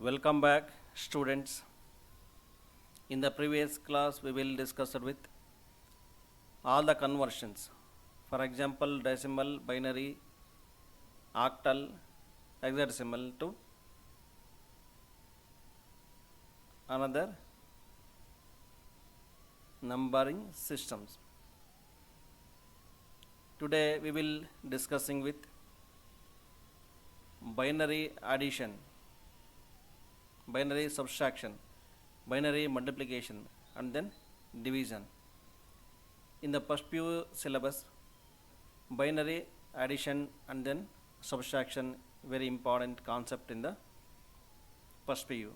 Welcome back, students. In the previous class, we will discuss it with all the conversions. For example, decimal, binary, octal, hexadecimal to another numbering systems. Today, we will discussing with binary addition, binary subtraction, binary multiplication, and then division. In the first few syllabus, binary addition and then subtraction very important concept in the first PU.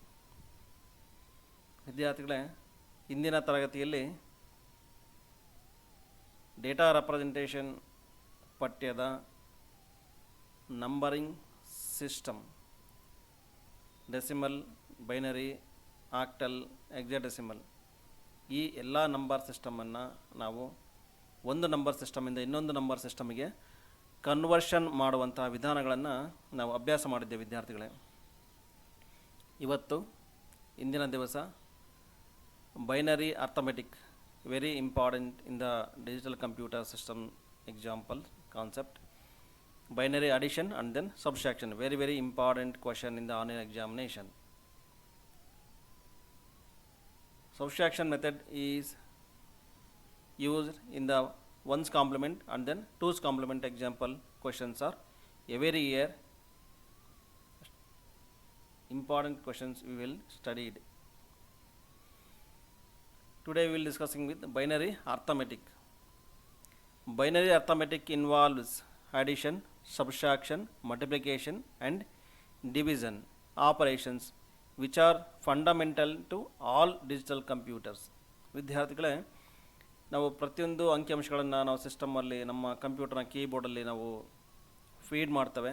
ವಿದ್ಯಾರ್ಥಿಗಳೇ, ಇಂದಿನ ತರಗತಿಯಲ್ಲಿ data representation ಪಠ್ಯದ numbering system, decimal, binary, octal, hexadecimal ಈ ಎಲ್ಲ number ಸಿಸ್ಟಮನ್ನು ನಾವು ಒಂದು number ಸಿಸ್ಟಮಿಂದ ಇನ್ನೊಂದು number ಸಿಸ್ಟಮಿಗೆ conversion ಮಾಡುವಂಥ ವಿಧಾನಗಳನ್ನು ನಾವು ಅಭ್ಯಾಸ ಮಾಡಿದ್ದೇವೆ ವಿದ್ಯಾರ್ಥಿಗಳೇ. ಇವತ್ತು ಇಂದಿನ ದಿವಸ binary arithmetic very important in the digital computer system example concept. Binary addition and then subtraction, very important question in the online examination. Subtraction method is used in the ones complement and then twos complement example questions are every year important questions we will studied. Today we will discussing with binary arithmetic. Binary arithmetic involves addition, subtraction, multiplication and division operations which are fundamental to all digital computers. ವಿದ್ಯಾರ್ಥಿಗಳೇ, ನಾವು ಪ್ರತಿಯೊಂದು ಅಂಕಿಅಂಶಗಳನ್ನು ನಾವು ಸಿಸ್ಟಮಲ್ಲಿ ನಮ್ಮ ಕಂಪ್ಯೂಟರ್ನ ಕೀಬೋರ್ಡಲ್ಲಿ ನಾವು feed ಮಾಡ್ತೇವೆ.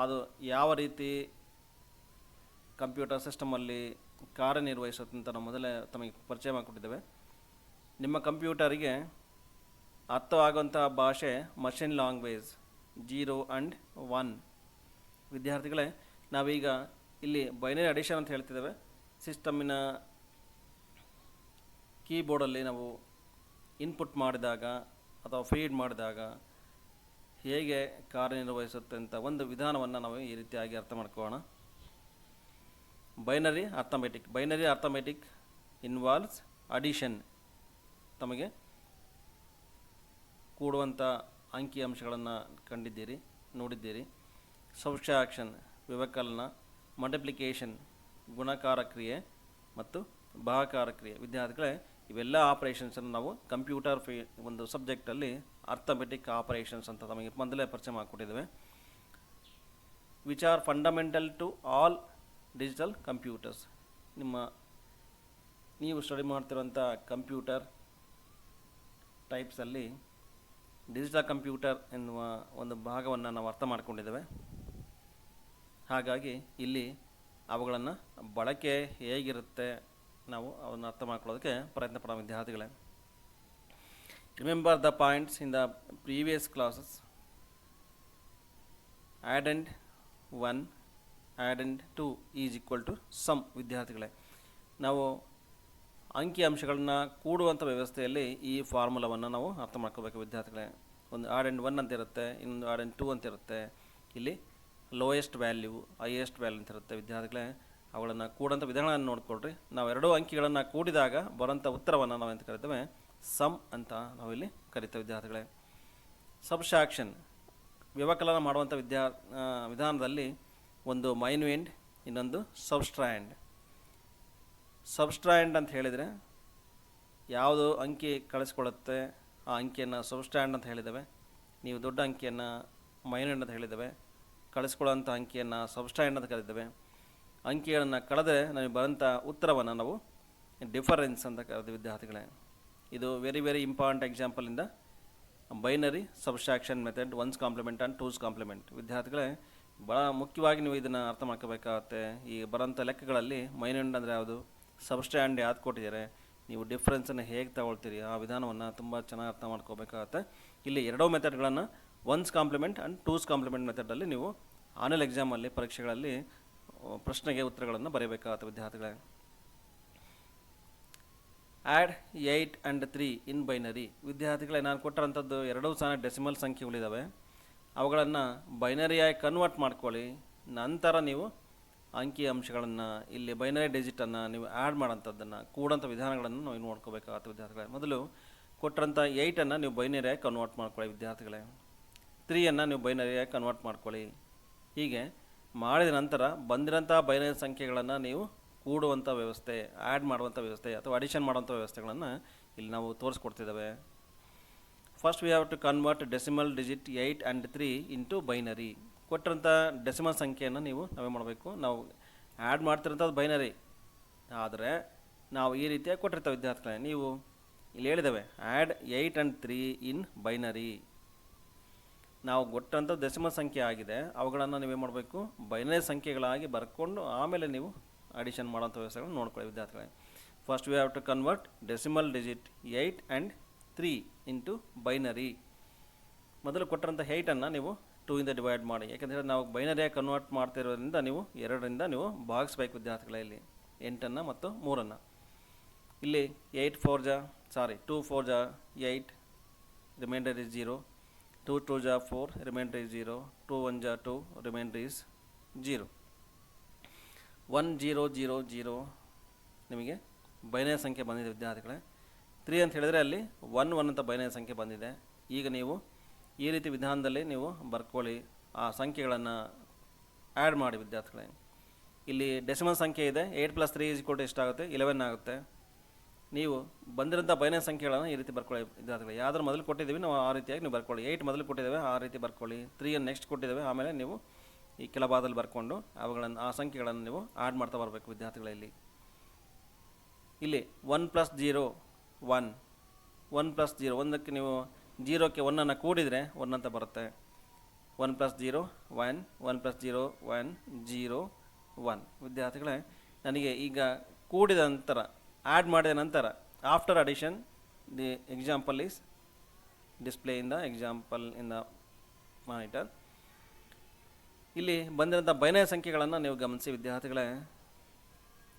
ಅದು ಯಾವ ರೀತಿ ಕಂಪ್ಯೂಟರ್ ಸಿಸ್ಟಮಲ್ಲಿ ಕಾರ್ಯನಿರ್ವಹಿಸುತ್ತೆ ಅಂತ ನಾವು ಮೊದಲೇ ತಮಗೆ ಪರಿಚಯ ಮಾಡಿಕೊಟ್ಟಿದ್ದೇವೆ. ನಿಮ್ಮ ಕಂಪ್ಯೂಟರಿಗೆ ಅರ್ಥವಾಗುವಂಥ ಭಾಷೆ ಮಷಿನ್ ಲ್ಯಾಂಗ್ವೇಜ್ 0 and 1. ವಿದ್ಯಾರ್ಥಿಗಳೇ, ನಾವೀಗ ಇಲ್ಲಿ ಬೈನರಿ ಅಡಿಷನ್ ಅಂತ ಹೇಳ್ತಿದ್ದೇವೆ. ಸಿಸ್ಟಮಿನ ಕೀಬೋರ್ಡಲ್ಲಿ ನಾವು ಇನ್ಪುಟ್ ಮಾಡಿದಾಗ ಅಥವಾ ಫೀಡ್ ಮಾಡಿದಾಗ ಹೇಗೆ ಕಾರ್ಯನಿರ್ವಹಿಸುತ್ತೆ ಅಂತ ಒಂದು ವಿಧಾನವನ್ನು ನಾವು ಈ ರೀತಿಯಾಗಿ ಅರ್ಥ ಮಾಡ್ಕೊಳ್ಳೋಣ. ಬೈನರಿ ಅರ್ಥಮೆಟಿಕ್ ಇನ್ವಾಲ್ವ್ಸ್ ಅಡಿಷನ್, ತಮಗೆ ಕೂಡುವಂಥ ಅಂಕಿಅಂಶಗಳನ್ನು ಕಂಡಿದ್ದೀರಿ, ನೋಡಿದ್ದೀರಿ. ಸಬ್ಟ್ರಾಕ್ಷನ್ ವ್ಯವಕಲನ, ಮಲ್ಟಿಪ್ಲಿಕೇಶನ್ ಗುಣಕಾರ ಕ್ರಿಯೆ ಮತ್ತು ಭಾಗಾಕಾರ ಕ್ರಿಯೆ. ವಿದ್ಯಾರ್ಥಿಗಳೇ, ಇವೆಲ್ಲ ಆಪರೇಷನ್ಸನ್ನು ನಾವು ಕಂಪ್ಯೂಟರ್ ಒಂದು ಸಬ್ಜೆಕ್ಟಲ್ಲಿ ಅರ್ಥಮೆಟಿಕ್ ಆಪರೇಷನ್ಸ್ ಅಂತ ತಮಗೆ ಮೊದಲೇ ಪರಿಚಯ ಮಾಡಿಕೊಟ್ಟಿದ್ದೇವೆ. Which are fundamental to all digital computers. ನೀವು ಸ್ಟಡಿ ಮಾಡ್ತಿರೋಂಥ ಕಂಪ್ಯೂಟರ್ ಟೈಪ್ಸಲ್ಲಿ ಡಿಜಿಟಲ್ ಕಂಪ್ಯೂಟರ್ ಎನ್ನುವ ಒಂದು ಭಾಗವನ್ನು ನಾವು ಅರ್ಥ ಮಾಡ್ಕೊಂಡಿದ್ದೇವೆ. ಹಾಗಾಗಿ ಇಲ್ಲಿ ಅವುಗಳನ್ನು ಬಳಕೆ ಹೇಗಿರುತ್ತೆ ನಾವು ಅವನ್ನು ಅರ್ಥ ಮಾಡ್ಕೊಳ್ಳೋದಕ್ಕೆ ಪ್ರಯತ್ನ ಪಡೋ ವಿದ್ಯಾರ್ಥಿಗಳೇ. Remember the points in the previous classes. Addend 1 addend 2 is equal to sum. ವಿದ್ಯಾರ್ಥಿಗಳೇ, ನಾವು ಅಂಕಿಅಂಶಗಳನ್ನ ಕೂಡುವಂಥ ವ್ಯವಸ್ಥೆಯಲ್ಲಿ ಈ ಫಾರ್ಮುಲಾವನ್ನು ನಾವು ಅರ್ಥ ಮಾಡ್ಕೋಬೇಕು ವಿದ್ಯಾರ್ಥಿಗಳೇ. ಒಂದು ಆ್ಯಡೆಂಡ್ 1 ಅಂತ ಇರುತ್ತೆ, ಇನ್ನೊಂದು ಆ್ಯಡೆಂಡ್ 2 ಅಂತ ಇರುತ್ತೆ. ಇಲ್ಲಿ ಲೋಯೆಸ್ಟ್ ವ್ಯಾಲ್ಯೂ, ಹೈಯೆಸ್ಟ್ ವ್ಯಾಲ್ಯೂ ಅಂತ ಇರುತ್ತೆ ವಿದ್ಯಾರ್ಥಿಗಳೇ. ಅವುಗಳನ್ನು ಕೂಡೋಂಥ ವಿಧಾನಗಳನ್ನು ನೋಡಿಕೊಳ್ರಿ. ನಾವು ಎರಡೂ ಅಂಕಿಗಳನ್ನು ಕೂಡಿದಾಗ ಬರೋಂಥ ಉತ್ತರವನ್ನು ನಾವು ಅಂತ ಕರಿತೇವೆ ಸಮ್ ಅಂತ ನಾವಿಲ್ಲಿ ಕರಿತೇವೆ ವಿದ್ಯಾರ್ಥಿಗಳೇ. ಸಬ್ಟ್ರಾಕ್ಷನ್ ವ್ಯವಕಲನ ಮಾಡುವಂಥ ವಿಧಾನದಲ್ಲಿ ಒಂದು ಮೈನ್ಯೂಯೆಂಟ್, ಇನ್ನೊಂದು ಸಬ್ಟ್ರಾಂಡ್. ಸಬ್ಟ್ರಾಂಡ್ ಅಂತ ಹೇಳಿದರೆ ಯಾವುದು ಅಂಕಿ ಕಳಿಸ್ಕೊಳ್ಳುತ್ತೆ ಆ ಅಂಕಿಯನ್ನು ಸಬ್ಟ್ರಾಂಡ್ ಅಂತ ಹೇಳಿದ್ದೇವೆ. ನೀವು ದೊಡ್ಡ ಅಂಕಿಯನ್ನು ಮೈನ್ಯೂಯೆಂಟ್ ಅಂತ ಹೇಳಿದ್ದೇವೆ, ಕಳಿಸ್ಕೊಳ್ಳೋಂಥ ಅಂಕಿಯನ್ನು ಸಬ್ಟ್ರಾಂಡ್ ಅಂತ ಕರಿದ್ದೇವೆ. ಅಂಕಿಗಳನ್ನು ಕಳೆದರೆ ನಮಗೆ ಬರೋಂಥ ಉತ್ತರವನ್ನು ನಾವು ಡಿಫರೆನ್ಸ್ ಅಂತ ಕರೆದ ವಿದ್ಯಾರ್ಥಿಗಳೇ. ಇದು ವೆರಿ ಇಂಪಾರ್ಟೆಂಟ್ ಎಕ್ಸಾಂಪಲ್ ಇಂದ binary subtraction method, once complement and twos compliment. ವಿದ್ಯಾರ್ಥಿಗಳೇ, ಭಾಳ ಮುಖ್ಯವಾಗಿ ನೀವು ಇದನ್ನು ಅರ್ಥ ಮಾಡ್ಕೋಬೇಕಾಗತ್ತೆ. ಈ ಬರೋಂಥ ಲೆಕ್ಕಗಳಲ್ಲಿ ಮೈನ್ಯೂಯೆಂಟ್ ಅಂದರೆ ಯಾವುದು, ಸಬ್ಟ್ರಾಂಡ್ ಯಾವ್ದು ಕೊಟ್ಟಿದ್ದಾರೆ, ನೀವು ಡಿಫ್ರೆನ್ಸನ್ನು ಹೇಗೆ ತಗೊಳ್ತೀರಿ ಆ ವಿಧಾನವನ್ನು ತುಂಬ ಚೆನ್ನಾಗಿ ಅರ್ಥ ಮಾಡ್ಕೋಬೇಕಾಗತ್ತೆ. ಇಲ್ಲಿ ಎರಡೂ ಮೆಥಡ್ಗಳನ್ನು ones complement and twos complement ಮೆಥಡಲ್ಲಿ ನೀವು ಆನ್ಯುವಲ್ ಎಕ್ಸಾಮಲ್ಲಿ ಪರೀಕ್ಷೆಗಳಲ್ಲಿ ಪ್ರಶ್ನೆಗೆ ಉತ್ತರಗಳನ್ನು ಬರೆಯಬೇಕಾಗುತ್ತೆ ವಿದ್ಯಾರ್ಥಿಗಳೇ. Add 8 and 3 in binary. ವಿದ್ಯಾರ್ಥಿಗಳೇ, ನಾನು ಕೊಟ್ಟಿರೋಂಥದ್ದು ಎರಡೂ ಸಹ ಡೆಸಿಮಲ್ ಸಂಖ್ಯೆಗಳಿದ್ದಾವೆ. ಅವುಗಳನ್ನು ಬೈನರಿಯಾಗಿ ಕನ್ವರ್ಟ್ ಮಾಡ್ಕೊಳ್ಳಿ. ನಂತರ ನೀವು ಅಂಕಿ ಅಂಶಗಳನ್ನು ಇಲ್ಲಿ ಬೈನರಿ ಡಿಜಿಟನ್ನು ನೀವು ಆ್ಯಡ್ ಮಾಡೋಂಥದ್ದನ್ನು ಕೂಡೋಂಥ ವಿಧಾನಗಳನ್ನು ನಾವು ನೋಡ್ಕೋಬೇಕಾಗುತ್ತೆ ವಿದ್ಯಾರ್ಥಿಗಳೇ. ಮೊದಲು ಕೊಟ್ಟರಂಥ 8ಅನ್ನು ನೀವು ಬೈನರಿಯಾಗಿ ಕನ್ವರ್ಟ್ ಮಾಡ್ಕೊಳ್ಳಿ ವಿದ್ಯಾರ್ಥಿಗಳೇ. 3ಅನ್ನು ನೀವು ಬೈನರಿಯಾಗಿ ಕನ್ವರ್ಟ್ ಮಾಡ್ಕೊಳ್ಳಿ. ಹೀಗೆ ಮಾಡಿದ ನಂತರ ಬಂದಿರೋಂಥ ಬೈನರಿ ಸಂಖ್ಯೆಗಳನ್ನು ನೀವು ಕೂಡುವಂಥ ವ್ಯವಸ್ಥೆ, ಆ್ಯಡ್ ಮಾಡುವಂಥ ವ್ಯವಸ್ಥೆ ಅಥವಾ ಅಡಿಷನ್ ಮಾಡುವಂಥ ವ್ಯವಸ್ಥೆಗಳನ್ನು ಇಲ್ಲಿ ನಾವು ತೋರಿಸ್ಕೊಡ್ತಿದ್ದಾವೆ. First we have to convert decimal digit 8 and 3 into binary. ಕೊಟ್ಟಿರೋಂಥ ಡೆಸಿಮಲ್ ಸಂಖ್ಯೆಯನ್ನು ನಾವೇ ಮಾಡಬೇಕು. ನಾವು ಆ್ಯಡ್ ಮಾಡ್ತಿರೋಂಥದ್ದು ಬೈನರಿ, ಆದರೆ ನಾವು ಈ ರೀತಿಯಾಗಿ ಕೊಟ್ಟಿರ್ತೇವೆ ವಿದ್ಯಾರ್ಥಿಗಳೇ. ನೀವು ಇಲ್ಲಿ ಹೇಳಿದ್ದೇವೆ ಆ್ಯಡ್ 8 ಆ್ಯಂಡ್ 3 ಇನ್ ಬೈನರಿ. ನಾವು ಕೊಟ್ಟಂಥ ಡೆಸಿಮಲ್ ಸಂಖ್ಯೆ ಆಗಿದೆ, ಅವುಗಳನ್ನು ನೀವೇನು ಮಾಡಬೇಕು, ಬೈನರಿ ಸಂಖ್ಯೆಗಳಾಗಿ ಬರ್ಕೊಂಡು ಆಮೇಲೆ ನೀವು ಅಡಿಷನ್ ಮಾಡೋಂಥ ವ್ಯವಸ್ಥೆಗಳನ್ನು ನೋಡ್ಕೊಳ್ಳಿ ವಿದ್ಯಾರ್ಥಿಗಳೇ. First we have to convert decimal digit 8 and 3 into binary. ಮೊದಲು ಕೊಟ್ಟಂಥ 8ಅನ್ನು ನೀವು 2ಇಂದ ಡಿವೈಡ್ ಮಾಡಿ. ಯಾಕೆಂದರೆ ನಾವು ಬೈನರಿಯಾಗಿ ಕನ್ವರ್ಟ್ ಮಾಡ್ತಿರೋದ್ರಿಂದ ನೀವು 2ರಿಂದ ನೀವು ಭಾಗಿಸ್ಬೇಕು ವಿದ್ಯಾರ್ಥಿಗಳೇ. ಇಲ್ಲಿ 8ಅನ್ನು ಮತ್ತು 3ಅನ್ನು ಇಲ್ಲಿ 2 4 8, reminder is 0. 2 2 4, reminder is 0. 2 1 2, reminder is 0. 1 0 0 0 ನಿಮಗೆ ಬೈನರಿ ಸಂಖ್ಯೆ ಬಂದಿದೆ ವಿದ್ಯಾರ್ಥಿಗಳೇ. 3 ಅಂತ ಹೇಳಿದರೆ ಅಲ್ಲಿ 1 1 ಅಂತ ಬೈನರಿ ಸಂಖ್ಯೆ ಬಂದಿದೆ. ಈಗ ನೀವು ಈ ರೀತಿ ವಿಧಾನದಲ್ಲಿ ನೀವು ಬರ್ಕೊಳ್ಳಿ, ಆ ಸಂಖ್ಯೆಗಳನ್ನು ಆ್ಯಡ್ ಮಾಡಿ ವಿದ್ಯಾರ್ಥಿಗಳೇ. ಇಲ್ಲಿ ಡೆಸಿಮಲ್ ಸಂಖ್ಯೆ ಇದೆ, 8 + 3 = ಎಷ್ಟಾಗುತ್ತೆ, 11 ಆಗುತ್ತೆ. ನೀವು ಬಂದಿರೋಂಥ ಬೈನರಿ ಸಂಖ್ಯೆಗಳನ್ನು ಈ ರೀತಿ ಬರ್ಕೊಳ್ಳಿ ವಿದ್ಯಾರ್ಥಿಗಳೇ. ಯಾವ್ದಾರು ಮೊದಲು ಕೊಟ್ಟಿದ್ದೀವಿ ನಾವು ಆ ರೀತಿಯಾಗಿ ನೀವು ಬರ್ಕೊಳ್ಳಿ. 8 ಮೊದಲು ಕೊಟ್ಟಿದ್ದೇವೆ ಆ ರೀತಿ ಬರ್ಕೊಳ್ಳಿ. 3 ನೆಕ್ಸ್ಟ್ ಕೊಟ್ಟಿದ್ದೇವೆ, ಆಮೇಲೆ ನೀವು ಈ ಕೆಳಭಾಗದಲ್ಲಿ ಬರ್ಕೊಂಡು ಅವುಗಳನ್ನು ಆ ಸಂಖ್ಯೆಗಳನ್ನು ನೀವು ಆ್ಯಡ್ ಮಾಡ್ತಾ ಬರಬೇಕು ವಿದ್ಯಾರ್ಥಿಗಳಲ್ಲಿ. ಇಲ್ಲಿ 1 + 0 1, 1 + 0 ಒಂದಕ್ಕೆ ನೀವು 0ಕ್ಕೆ 1ಅನ್ನು ಕೂಡಿದರೆ 1 ಅಂತ ಬರುತ್ತೆ. 1 + 0 1, 1 + 0 1 0 1. ವಿದ್ಯಾರ್ಥಿಗಳೇ, ನನಗೆ ಈಗ ಕೂಡಿದ ನಂತರ ಆ್ಯಡ್ ಮಾಡಿದ ನಂತರ after addition the example is display in the example in the monitor. ಇಲ್ಲಿ ಬಂದಿರೋಂಥ ಬೈನರಿ ಸಂಖ್ಯೆಗಳನ್ನು ನೀವು ಗಮನಿಸಿ ವಿದ್ಯಾರ್ಥಿಗಳೇ.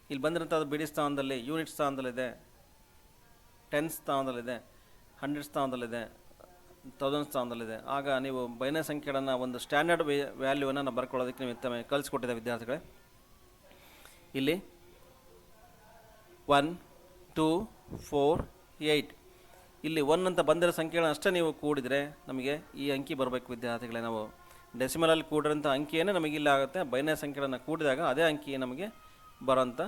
ಇಲ್ಲಿ ಬಂದಿರೋಂಥದ್ದು ಬಿಡಿ ಸ್ಥಾನದಲ್ಲಿ, ಯೂನಿಟ್ ಸ್ಥಾನದಲ್ಲಿದೆ, 10 ಸ್ಥಾನದಲ್ಲಿದೆ, 100 ಸ್ಥಾನದಲ್ಲಿದೆ, 1000 ಸ್ಥಾನದಲ್ಲಿದೆ. ಆಗ ನೀವು ಬೈನರಿ ಸಂಖ್ಯೆಗಳನ್ನು ಒಂದು ಸ್ಟ್ಯಾಂಡರ್ಡ್ ವ್ಯಾಲ್ಯೂವನ್ನು ನಾವು ಬರ್ಕೊಳ್ಳೋದಕ್ಕೆ ನೀವು ಕಲಿಸ್ಕೊಟ್ಟಿದ್ದೆ ವಿದ್ಯಾರ್ಥಿಗಳೇ. ಇಲ್ಲಿ 1 2 4 8 ಇಲ್ಲಿ 1 ಅಂತ ಬಂದಿರೋ ಸಂಖ್ಯೆಗಳನ್ನು ಅಷ್ಟೇ ನೀವು ಕೂಡಿದರೆ ನಮಗೆ ಈ ಅಂಕಿ ಬರಬೇಕು ವಿದ್ಯಾರ್ಥಿಗಳೇ. ನಾವು ಡೆಸಿಮಲಲ್ಲಿ ಕೂಡಿರೋಂಥ ಅಂಕಿಯೇ ನಮಗೆ ಇಲ್ಲ ಆಗುತ್ತೆ. ಬೈನರಿ ಸಂಖ್ಯೆಗಳನ್ನು ಕೂಡಿದಾಗ ಅದೇ ಅಂಕಿ ನಮಗೆ ಬರೋಂಥ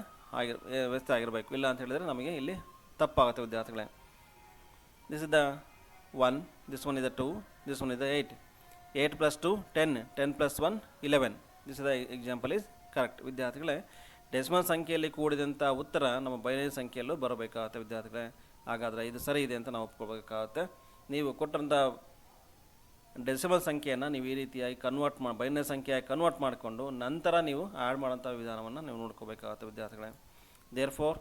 ವ್ಯವಸ್ಥೆ ಆಗಿರಬೇಕು. ಇಲ್ಲ ಅಂತ ಹೇಳಿದರೆ ನಮಗೆ ಇಲ್ಲಿ ತಪ್ಪಾಗುತ್ತೆ ವಿದ್ಯಾರ್ಥಿಗಳೇ. This is the 1, this one is the 2, this one is the 8. 8 + 2 10, 10 + 1 11. This is the example is correct ವಿದ್ಯಾರ್ಥಿಗಳೇ. ಡೆಸಿಮಲ್ ಸಂಖ್ಯೆಯಲ್ಲಿ ಕೂಡಿದಂಥ ಉತ್ತರ ನಮ್ಮ ಬೈನರಿ ಸಂಖ್ಯೆಯಲ್ಲೂ ಬರಬೇಕಾಗುತ್ತೆ ವಿದ್ಯಾರ್ಥಿಗಳೇ. ಹಾಗಾದರೆ ಇದು ಸರಿ ಇದೆ ಅಂತ ನಾವು ಒಪ್ಕೋಬೇಕಾಗುತ್ತೆ. ನೀವು ಕೊಟ್ಟಂಥ ಡೆಸಿಮಲ್ ಸಂಖ್ಯೆಯನ್ನು ನೀವು ಈ ರೀತಿಯಾಗಿ ಬೈನರಿ ಸಂಖ್ಯೆಯಾಗಿ ಕನ್ವರ್ಟ್ ಮಾಡಿಕೊಂಡು ನಂತರ ನೀವು ಆ್ಯಡ್ ಮಾಡೋಂಥ ವಿಧಾನವನ್ನು ನೀವು ನೋಡ್ಕೋಬೇಕಾಗುತ್ತೆ ವಿದ್ಯಾರ್ಥಿಗಳೇ. Therefore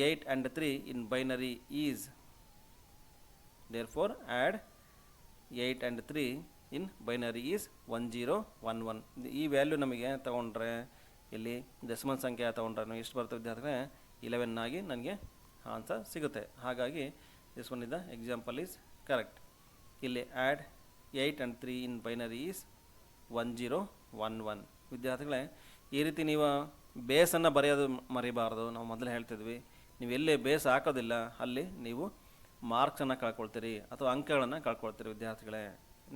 8 and 3 in binary is, therefore add 8 and 3 in binary is 1011. ಈ ವ್ಯಾಲ್ಯೂ ನಮಗೆ ತೊಗೊಂಡ್ರೆ ಇಲ್ಲಿ ಡೆಸಿಮಲ್ ಸಂಖ್ಯೆ ತೊಗೊಂಡ್ರೆ ನಾವು ಎಷ್ಟು ಬರುತ್ತೆ ವಿದ್ಯಾರ್ಥಿಗಳೇ, 11 ಆಗಿ ನನಗೆ ಆನ್ಸರ್ ಸಿಗುತ್ತೆ. ಹಾಗಾಗಿ this one is the example is correct. ಇಲ್ಲಿ add 8 and 3 in binary is 1011. ವಿದ್ಯಾರ್ಥಿಗಳೇ, ಈ ರೀತಿ ನೀವು ಬೇಸನ್ನು ಬರೆಯೋದು ಮರಿಬಾರ್ದು. ನಾವು ಮೊದಲೇ ಹೇಳ್ತಿದ್ವಿ, ನೀವು ಎಲ್ಲಿ ಬೇಸ್ ಹಾಕೋದಿಲ್ಲ ಅಲ್ಲಿ ನೀವು ಮಾರ್ಕ್ಸನ್ನು ಕಳ್ಕೊಳ್ತೀರಿ ಅಥವಾ ಅಂಕಗಳನ್ನು ಕಳ್ಕೊಳ್ತೀರಿ ವಿದ್ಯಾರ್ಥಿಗಳೇ.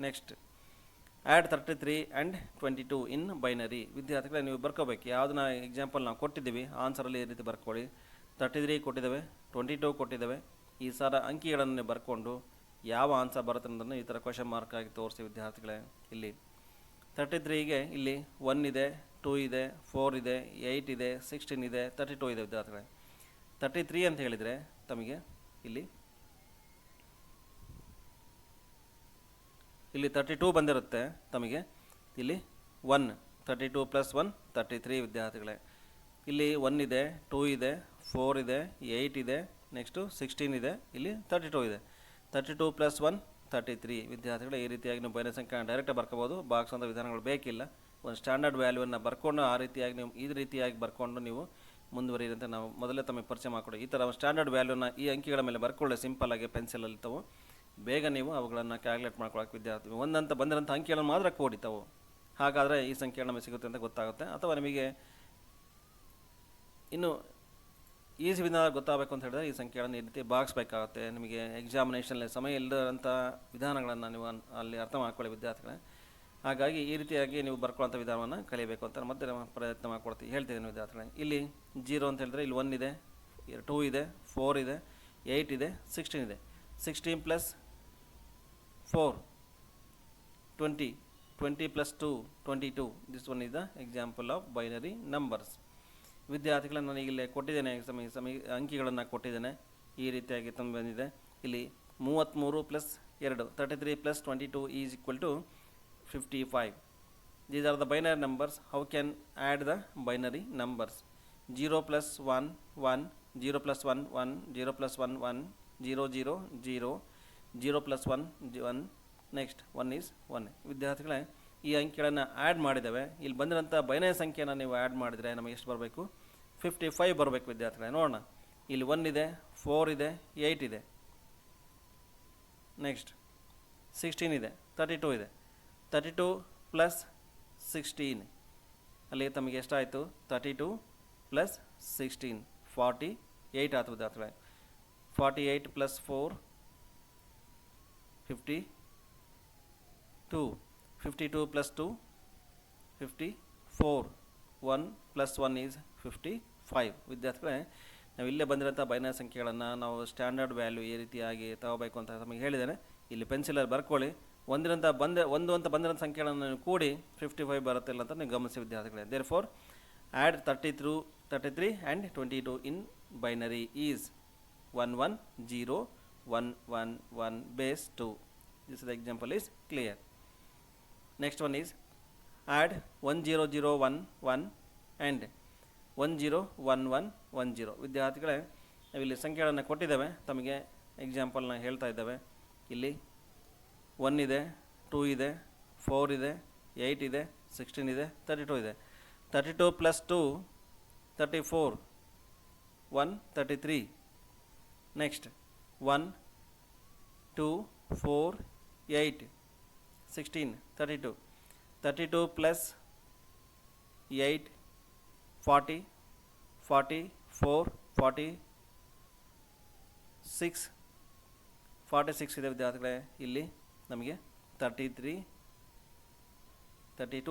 Next add 33 and 22 in binary. ವಿದ್ಯಾರ್ಥಿಗಳೇ, ನೀವು ಬರ್ಕೋಬೇಕು. ಯಾವುದನ್ನ ಎಕ್ಸಾಂಪಲ್ ನಾವು ಕೊಟ್ಟಿದ್ದೀವಿ ಆನ್ಸರಲ್ಲಿ ಈ ರೀತಿ ಬರ್ಕೊಳ್ಳಿ. 33 ಕೊಟ್ಟಿದ್ದೇವೆ, 22 ಕೊಟ್ಟಿದ್ದೇವೆ. ಈ ಥರ ಅಂಕಿಗಳನ್ನು ನೀವು ಬರ್ಕೊಂಡು ಯಾವ ಆನ್ಸರ್ ಬರುತ್ತೆ ಅನ್ನೋದನ್ನು ಈ ಥರ ಕ್ವೆಶನ್ ಮಾರ್ಕ್ ಆಗಿ ತೋರಿಸಿ ವಿದ್ಯಾರ್ಥಿಗಳೇ. ಇಲ್ಲಿ 33ಗೆ ಇಲ್ಲಿ 1 ಇದೆ, 2 ಇದೆ, 4 ಇದೆ, 8 ಇದೆ, 16 ಇದೆ, 32 ಇದೆ ವಿದ್ಯಾರ್ಥಿಗಳೇ. 33 ಅಂತ ಹೇಳಿದರೆ ತಮಗೆ ಇಲ್ಲಿ 32 ಬಂದಿರುತ್ತೆ. ತಮಗೆ ಇಲ್ಲಿ 1, 32 + 1 33 ವಿದ್ಯಾರ್ಥಿಗಳೇ. ಇಲ್ಲಿ 1 ಇದೆ, 2 ಇದೆ, 4 ಇದೆ, 8 ಇದೆ, ನೆಕ್ಸ್ಟು 16 ಇದೆ, ಇಲ್ಲಿ 32 ಇದೆ. 32 + 1 33 ವಿದ್ಯಾರ್ಥಿಗಳು. ಈ ರೀತಿಯಾಗಿ ನೀವು ಬೈನರಿ ಸಂಖ್ಯೆ ಡೈರೆಕ್ಟಾಗಿ ಬರ್ಕೋಬೋದು, ಬಾಕ್ಸ್ ಅಂತ ವಿಧಾನಗಳು ಬೇಕಿಲ್ಲ. ಒಂದು ಸ್ಟ್ಯಾಂಡರ್ಡ್ ವ್ಯಾಲ್ಯೂವನ್ನು ಬರ್ಕೊಂಡು ಆ ರೀತಿಯಾಗಿ ನೀವು ಈ ರೀತಿಯಾಗಿ ಬರ್ಕೊಂಡು ನೀವು ಮುಂದುವರಿಯುವಂತೆ ನಾವು ಮೊದಲೇ ತಮಗೆ ಪರಿಚಯ ಮಾಡಿಕೊಡಿ. ಈ ಥರ ಸ್ಟ್ಯಾಂಡರ್ಡ್ ವ್ಯಾಲ್ಯೂನ ಈ ಅಂಕಿಗಳ ಮೇಲೆ ಬರ್ಕೊಳ್ಳಿ ಸಿಂಪಲ್ಲಾಗಿ ಪೆನ್ಸಿಲಲ್ಲಿ ತಾವು ಬೇಗ ನೀವು ಅವುಗಳನ್ನು ಕ್ಯಾಲ್ಕುಲೇಟ್ ಮಾಡ್ಕೊಳ್ಳೋಕೆ ವಿದ್ಯಾರ್ಥಿ ಒಂದಂತ ಬಂದಿರೋಂಥ ಅಂಕಿಗಳನ್ನು ಮಾತ್ರ ಕೊಡಿ ತಾವು. ಹಾಗಾದರೆ ಈ ಸಂಖ್ಯೆ ನಮಗೆ ಸಿಗುತ್ತೆ ಅಂತ ಗೊತ್ತಾಗುತ್ತೆ. ಅಥವಾ ನಿಮಗೆ ಇನ್ನು ಈಸಿ ವಿಧಾನ ಗೊತ್ತಾಗಬೇಕು ಅಂತ ಹೇಳಿದ್ರೆ ಈ ಸಂಖ್ಯೆಗಳನ್ನು ಈ ರೀತಿ ಭಾಗಿಸ್ಬೇಕಾಗುತ್ತೆ. ನಿಮಗೆ ಎಕ್ಸಾಮಿನೇಷನಲ್ಲಿ ಸಮಯ ಇಲ್ಲದಂಥ ವಿಧಾನಗಳನ್ನು ನೀವು ಅಲ್ಲಿ ಅರ್ಥ ಮಾಡ್ಕೊಳ್ಳಿ ವಿದ್ಯಾರ್ಥಿಗಳೇ. ಹಾಗಾಗಿ ಈ ರೀತಿಯಾಗಿ ನೀವು ಬರ್ಕೊಳ್ಳೋಂಥ ವಿಧಾನವನ್ನು ಕಲಿಯಬೇಕು ಅಂತ ಮತ್ತೆ ಪ್ರಯತ್ನ ಮಾಡ್ಕೊಡ್ತೀವಿ ಹೇಳ್ತಿದ್ದೀನಿ ವಿದ್ಯಾರ್ಥಿಗಳೇ. ಇಲ್ಲಿ 0 ಅಂತ ಹೇಳಿದ್ರೆ ಇಲ್ಲಿ 1 ಇದೆ, 2 ಇದೆ, 4 ಇದೆ, 8 ಇದೆ, 16 ಇದೆ. 16 plus 4 20, 20 plus 2 22. This one is the example of binary numbers. ವಿದ್ಯಾರ್ಥಿಗಳನ್ನು ನಾನು ಈಗಲೇ ಕೊಟ್ಟಿದ್ದೇನೆ, ಅಂಕಿಗಳನ್ನು ಕೊಟ್ಟಿದ್ದೇನೆ. ಈ ರೀತಿಯಾಗಿ ಬಂದಿದೆ. ಇಲ್ಲಿ 33 plus 2 33 plus 22 is equal to 55. These are the binary numbers. How can add the binary numbers? 0 plus 1 1, 0 plus 1 1, 0 plus 1 1, 0 0 0, 0 plus 1 1, next 1 is 1. ವಿದ್ಯಾರ್ಥಿಗಳೇ, ಈ ಅಂಕಿಗಳನ್ನು ಆ್ಯಡ್ ಮಾಡಿದ್ದೇವೆ. ಇಲ್ಲಿ ಬಂದಿರೋಂಥ ಬೈನರಿ ಸಂಖ್ಯೆಯನ್ನು ನೀವು ಆ್ಯಡ್ ಮಾಡಿದರೆ ನಮಗೆ ಎಷ್ಟು ಬರಬೇಕು? 55 ಬರಬೇಕು ವಿದ್ಯಾರ್ಥಿಗಳೇ. ನೋಡೋಣ, ಇಲ್ಲಿ 1 ಇದೆ, 4 ಇದೆ, 8 ಇದೆ, ನೆಕ್ಸ್ಟ್ 16 ಇದೆ, 32 ಇದೆ. 32 ಪ್ಲಸ್ 16 ಅಲ್ಲಿ ತಮಗೆ ಎಷ್ಟಾಯಿತು? 32 ಪ್ಲಸ್ 16 48 ಆಯ್ತು ವಿದ್ಯಾರ್ಥಿಗಳೇ. 48 ಪ್ಲಸ್ 4 52, 52 ಪ್ಲಸ್ 2 54, 1 ಪ್ಲಸ್ 1 ಈಸ್ 55. ವಿದ್ಯಾರ್ಥಿಗಳೇ, ನಾವು ಇಲ್ಲೇ ಬಂದಿರೋಂಥ ಬೈನರಿ ಸಂಖ್ಯೆಗಳನ್ನು ನಾವು ಸ್ಟ್ಯಾಂಡರ್ಡ್ ವ್ಯಾಲ್ಯೂ ಈ ರೀತಿಯಾಗಿ ತಗೋಬೇಕು ಅಂತ ನಮಗೆ ಹೇಳಿದ್ದೇನೆ. ಇಲ್ಲಿ ಪೆನ್ಸಿಲಲ್ಲಿ ಬರ್ಕೊಳ್ಳಿ. ಒಂದು ಅಂತ ಬಂದಿರೋ ಸಂಖ್ಯೆಗಳನ್ನು ನೀವು ಕೂಡಿ 55 ಬರುತ್ತಿಲ್ಲ ಅಂತ ನೀವು ಗಮನಿಸಿ ವಿದ್ಯಾರ್ಥಿಗಳೇ. Therefore add 33 and 22 in binary is 1 1 0 1 1 1 base 2. This is the example is clear. Next one is add 1 0 0 1 1 and 1 0 1 1 1 0. ವಿದ್ಯಾರ್ಥಿಗಳೇ, ನಾವಿಲ್ಲಿ ಸಂಖ್ಯೆಗಳನ್ನು ಕೊಟ್ಟಿದ್ದೇವೆ, ತಮಗೆ ಎಕ್ಸಾಂಪಲ್ನ ಹೇಳ್ತಾ ಇದ್ದೇವೆ. ಇಲ್ಲಿ 1 ಇದೆ, 2 ಇದೆ, 4 ಇದೆ, 8 ಇದೆ, 16 ಇದೆ, 32 ಇದೆ. 32 ಪ್ಲಸ್ 2 34, 1 33, ನೆಕ್ಸ್ಟ್ 1 2 4 8 16 32. 32 ಪ್ಲಸ್ 8 40 44 46 46 ಇದೆ ವಿದ್ಯಾರ್ಥಿಗಳೇ. ಇಲ್ಲಿ ನಮಗೆ 32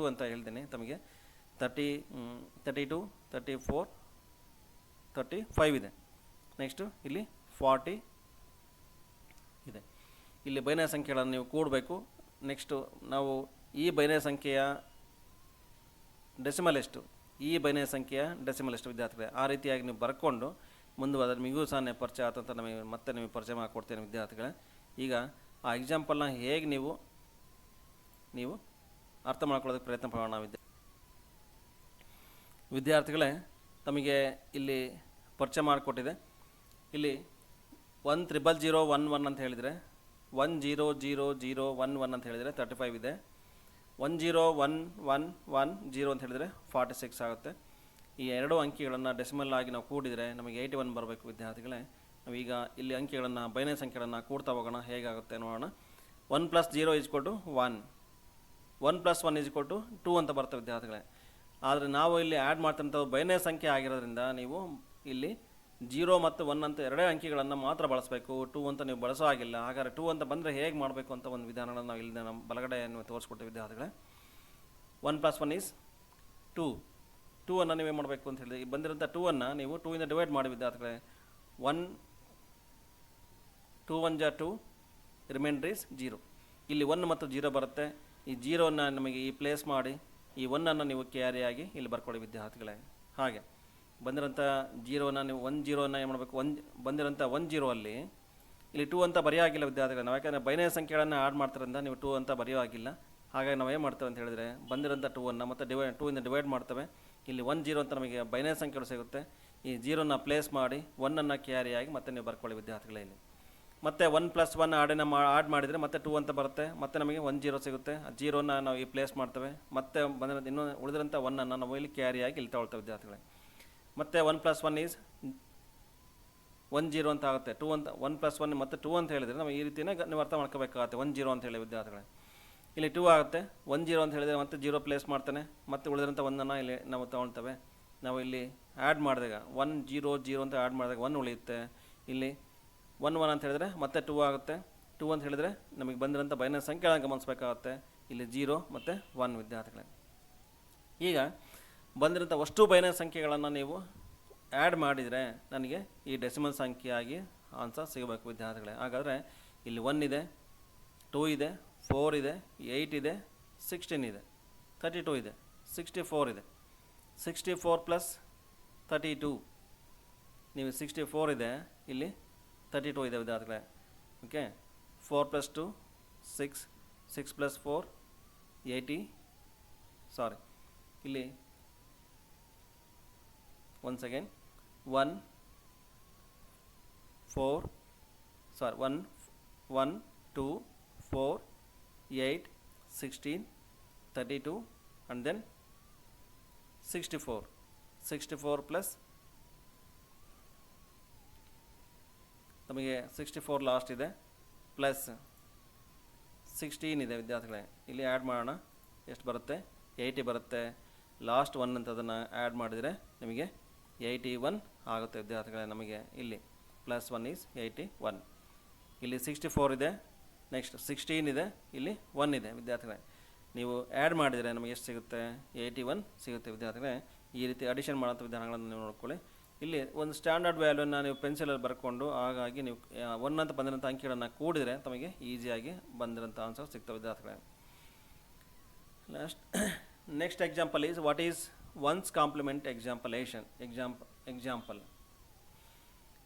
ಅಂತ ಹೇಳ್ತೀನಿ ತಮಗೆ. 32 34 35 ಇದೆ. ನೆಕ್ಸ್ಟು ಇಲ್ಲಿ 40 ಇದೆ. ಇಲ್ಲಿ ಬೈನರಿ ಸಂಖ್ಯೆಗಳನ್ನು ನೀವು ಕೂಡಬೇಕು. ನೆಕ್ಸ್ಟು ನಾವು ಈ ಬೈನರಿ ಸಂಖ್ಯೆಯ ಡೆಸಿಮಲ್ ಎಷ್ಟು, ಈ ಬೈನರಿ ಸಂಖ್ಯೆಯ ಡೆಸಿಮಲ್ ಎಷ್ಟು ವಿದ್ಯಾರ್ಥಿಗಳೇ, ಆ ರೀತಿಯಾಗಿ ನೀವು ಬರ್ಕೊಂಡು ಮುಂದುವರೆದ್ರೆ ನಿಮಗೂ ಸಹ ಪರಿಚಯ ಆತಂತ ಮತ್ತೆ ನಿಮಗೆ ಪರಿಚಯ ಮಾಡಿಕೊಡ್ತೇನೆ ವಿದ್ಯಾರ್ಥಿಗಳೇ. ಈಗ ಆ ಎಕ್ಸಾಂಪಲ್ನ ಹೇಗೆ ನೀವು ಅರ್ಥ ಮಾಡ್ಕೊಳ್ಳೋದಕ್ಕೆ ಪ್ರಯತ್ನ ಮಾಡೋಣ ವಿದ್ಯಾರ್ಥಿಗಳೇ. ತಮಗೆ ಇಲ್ಲಿ ಪರಿಚಯ ಮಾಡಿಕೊಟ್ಟಿದೆ. ಇಲ್ಲಿ 1 0 0 1 1 ಅಂತ ಹೇಳಿದರೆ, 1 0 0 0 1 1 ಅಂತ ಹೇಳಿದರೆ 35 ಇದೆ. 1 0 1 1 1 0 ಅಂತ ಹೇಳಿದರೆ 46 ಆಗುತ್ತೆ. ಈ ಎರಡು ಅಂಕಿಗಳನ್ನು ಡೆಸಿಮಲ್ ಆಗಿ ನಾವು ಕೂಡಿದರೆ ನಮಗೆ 81 ಬರಬೇಕು ವಿದ್ಯಾರ್ಥಿಗಳೇ. ನಾವೀಗ ಇಲ್ಲಿ ಅಂಕಿಗಳನ್ನು ಬೈನರಿ ಸಂಖ್ಯೆಗಳನ್ನು ಕೂಡ್ತಾ ಹೋಗೋಣ, ಹೇಗಾಗುತ್ತೆ ನೋಡೋಣ. 1 plus 0 is equal to 1, 1 plus 1 is equal to 2 ಅಂತ ಬರ್ತವೆ ವಿದ್ಯಾರ್ಥಿಗಳೇ. ಆದರೆ ನಾವು ಇಲ್ಲಿ ಆ್ಯಡ್ ಮಾಡ್ತಂಥದ್ದು ಬೈನರಿ ಸಂಖ್ಯೆ ಆಗಿರೋದ್ರಿಂದ ನೀವು ಇಲ್ಲಿ 0 ಮತ್ತು 1 ಅಂತ ಎರಡೇ ಅಂಕಿಗಳನ್ನು ಮಾತ್ರ ಬಳಸಬೇಕು. 2 ಅಂತ ನೀವು ಬಳಸೋ ಆಗಿಲ್ಲ. ಹಾಗಾದರೆ 2 ಅಂತ ಬಂದರೆ ಹೇಗೆ ಮಾಡಬೇಕು ಅಂತ ಒಂದು ವಿಧಾನಗಳನ್ನು ನಾವು ಇಲ್ಲಿ ನಮ್ಮ ಬಲಗಡೆಯನ್ನು ತೋರಿಸ್ಕೊಡ್ತೀವಿ ವಿದ್ಯಾರ್ಥಿಗಳೇ. 1 ಪ್ಲಸ್ 1 ಈಸ್ 2. 2 ಅನ್ನು ನೀವೇ ಮಾಡಬೇಕು ಅಂತ ಹೇಳಿದ್ರೆ, ಈ ಬಂದಿರೋಂಥ 2 ಅನ್ನು ನೀವು 2 ಇಂದ ಡಿವೈಡ್ ಮಾಡಿ ವಿದ್ಯಾರ್ಥಿಗಳೇ. 1 2 1 2, ರಿಮೈಂಡರ್ ಈಸ್ 0. ಇಲ್ಲಿ 1 ಮತ್ತು 0 ಬರುತ್ತೆ. ಈ 0ನ್ನು ನಮಗೆ ಈ ಪ್ಲೇಸ್ ಮಾಡಿ ಈ 1 ನೀವು ಕ್ಯಾರಿಯಾಗಿ ಇಲ್ಲಿ ಬರ್ಕೊಳ್ಳಿ ವಿದ್ಯಾರ್ಥಿಗಳೇ. ಹಾಗೆ ಬಂದಿರೋಂಥ 0ನ್ನು ನೀವು 1 0ನ್ನು ಏನು ಮಾಡಬೇಕು, ಬಂದಿರೋಂಥ 1 0 ಅಲ್ಲಿ ಇಲ್ಲಿ 2 ಅಂತ ಬರೆಯೋಗಿಲ್ಲ ವಿದ್ಯಾರ್ಥಿಗಳೇ. ನಾವು ಯಾಕಂದರೆ ಬೈನರಿ ಸಂಖ್ಯೆಗಳನ್ನು ಆ್ಯಡ್ ಮಾಡ್ತಾರಿಂದ ನೀವು 2 ಅಂತ ಬರೆಯೋ ಆಗಿಲ್ಲ. ಹಾಗಾಗಿ ನಾವು ಏನು ಮಾಡ್ತೇವೆ ಅಂತ ಹೇಳಿದರೆ, ಬಂದಿರೋಂಥ 2ನ್ನು ಮತ್ತು 2 ಇಂದ ಡಿವೈಡ್ ಮಾಡ್ತೇವೆ. ಇಲ್ಲಿ 1 0 ಅಂತ ನಮಗೆ ಬೈನರಿ ಸಂಖ್ಯೆಗಳು ಸಿಗುತ್ತೆ. ಈ 0ನ ಪ್ಲೇಸ್ ಮಾಡಿ 1 ಕ್ಯಾರಿಯಾಗಿ ಮತ್ತೆ ನೀವು ಬರ್ಕೊಳ್ಳಿ ವಿದ್ಯಾರ್ಥಿಗಳೇ. ಇಲ್ಲಿ ಮತ್ತು 1+1 ಆಡ್ ಮಾಡಿದರೆ ಮತ್ತೆ 2 ಅಂತ ಬರುತ್ತೆ, ಮತ್ತೆ ನಮಗೆ 1 0 ಸಿಗುತ್ತೆ. ಆ ಜೀರೋನ ನಾವು ಈ ಪ್ಲೇಸ್ ಮಾಡ್ತೇವೆ, ಮತ್ತೆ ಬಂದಿರೋದು ಇನ್ನೂ ಉಳಿದಿರೋಂಥ 1ಅನ್ನು ನಾವು ಇಲ್ಲಿ ಕ್ಯಾರಿಯಾಗಿ ಇಲ್ಲಿ ತಗೊಳ್ತೇವೆ ವಿದ್ಯಾರ್ಥಿಗಳೇ. ಮತ್ತು 1+1 ಈಸ್ 1 0 ಅಂತ ಆಗುತ್ತೆ. 2 ಅಂತ 1+1 ಮತ್ತು 2 ಅಂತ ಹೇಳಿದರೆ ನಾವು ಈ ರೀತಿಯೇ ನೀವು ಅರ್ಥ ಮಾಡ್ಕೋಬೇಕಾಗುತ್ತೆ. 1 0 ಅಂತ ಹೇಳಿ ವಿದ್ಯಾರ್ಥಿಗಳೇ, ಇಲ್ಲಿ 2 ಆಗುತ್ತೆ. 1 0 ಅಂತ ಹೇಳಿದರೆ ಮತ್ತೆ 0 ಪ್ಲೇಸ್ ಮಾಡ್ತಾನೆ, ಮತ್ತೆ ಉಳಿದಿರೋಂಥ 1ಅನ್ನು ಇಲ್ಲಿ ನಾವು ತೊಗೊಳ್ತೇವೆ. ನಾವು ಇಲ್ಲಿ ಆ್ಯಡ್ ಮಾಡಿದಾಗ 1 0 0 ಅಂತ ಆ್ಯಡ್ ಮಾಡಿದಾಗ 1 ಉಳಿಯುತ್ತೆ. ಇಲ್ಲಿ 1 1 ಅಂತ ಹೇಳಿದರೆ ಮತ್ತೆ 2 ಆಗುತ್ತೆ. 2 ಅಂತ ಹೇಳಿದರೆ ನಮಗೆ ಬಂದಿರೋಂಥ ಬೈನರಿ ಸಂಖ್ಯೆಗಳನ್ನು ಗಮನಿಸಬೇಕಾಗುತ್ತೆ. ಇಲ್ಲಿ 0 ಮತ್ತು 1 ವಿದ್ಯಾರ್ಥಿಗಳೇ. ಈಗ ಬಂದಿರೋಂಥ ಅಷ್ಟು ಬೈನರಿ ಸಂಖ್ಯೆಗಳನ್ನು ನೀವು ಆ್ಯಡ್ ಮಾಡಿದರೆ ನನಗೆ ಈ ಡೆಸಿಮಲ್ ಸಂಖ್ಯೆಯಾಗಿ ಆನ್ಸರ್ ಸಿಗಬೇಕು ವಿದ್ಯಾರ್ಥಿಗಳೇ. ಹಾಗಾದರೆ ಇಲ್ಲಿ 1 ಇದೆ, 2 ಇದೆ, 4 ಇದೆ, 8 ಇದೆ, 16 ಇದೆ, 32 ಇದೆ, 64 ಇದೆ. 64 ಪ್ಲಸ್ 32, ನೀವು 64 ಇದೆ, ಇಲ್ಲಿ 32 ಇದೆ ವಿದ್ಯಾರ್ಥಿಗಳೇ. ಓಕೆ, 4 + 2 6, 6 + 4 80, ಸಾರಿ ಇಲ್ಲಿ once again 1 4 sorry 1 1 2 4 8 16 32 and then 64 plus ನಮಗೆ 64 ಲಾಸ್ಟ್ ಇದೆ, ಪ್ಲಸ್ 16 ಇದೆ ವಿದ್ಯಾರ್ಥಿಗಳೇ. ಇಲ್ಲಿ ಆ್ಯಡ್ ಮಾಡೋಣ, ಎಷ್ಟು ಬರುತ್ತೆ? 80 ಬರುತ್ತೆ. ಲಾಸ್ಟ್ 1 ಅಂತ ಅದನ್ನು ಆ್ಯಡ್ ಮಾಡಿದರೆ ನಿಮಗೆ 81 ಆಗುತ್ತೆ ವಿದ್ಯಾರ್ಥಿಗಳೇ. ನಮಗೆ ಇಲ್ಲಿ +1 ಈಸ್ 81. ಇಲ್ಲಿ 64 ಇದೆ, ನೆಕ್ಸ್ಟ್ 16 ಇದೆ, ಇಲ್ಲಿ 1 ಇದೆ ವಿದ್ಯಾರ್ಥಿಗಳೇ. ನೀವು ಆ್ಯಡ್ ಮಾಡಿದರೆ ನಮಗೆ ಎಷ್ಟು ಸಿಗುತ್ತೆ? 81 ಸಿಗುತ್ತೆ ವಿದ್ಯಾರ್ಥಿಗಳೇ. ಈ ರೀತಿ ಅಡಿಷನ್ ಮಾಡೋಂಥ ವಿಧಾನಗಳನ್ನು ನೀವು ನೋಡ್ಕೊಳ್ಳಿ. ಇಲ್ಲಿ ಒಂದು ಸ್ಟ್ಯಾಂಡರ್ಡ್ ವ್ಯಾಲ್ಯೂನ ನೀವು ಪೆನ್ಸಿಲಲ್ಲಿ ಬರ್ಕೊಂಡು, ಹಾಗಾಗಿ ನೀವು 1 ಅಂತ ಬಂದಿರೋಂಥ ಅಂಕಿಗಳನ್ನು ಕೂಡಿದರೆ ತಮಗೆ ಈಸಿಯಾಗಿ ಬಂದಿರೋಂಥ ಆನ್ಸರ್ ಸಿಗ್ತವೆ ವಿದ್ಯಾರ್ಥಿಗಳೇ. Next example is what is ones complement example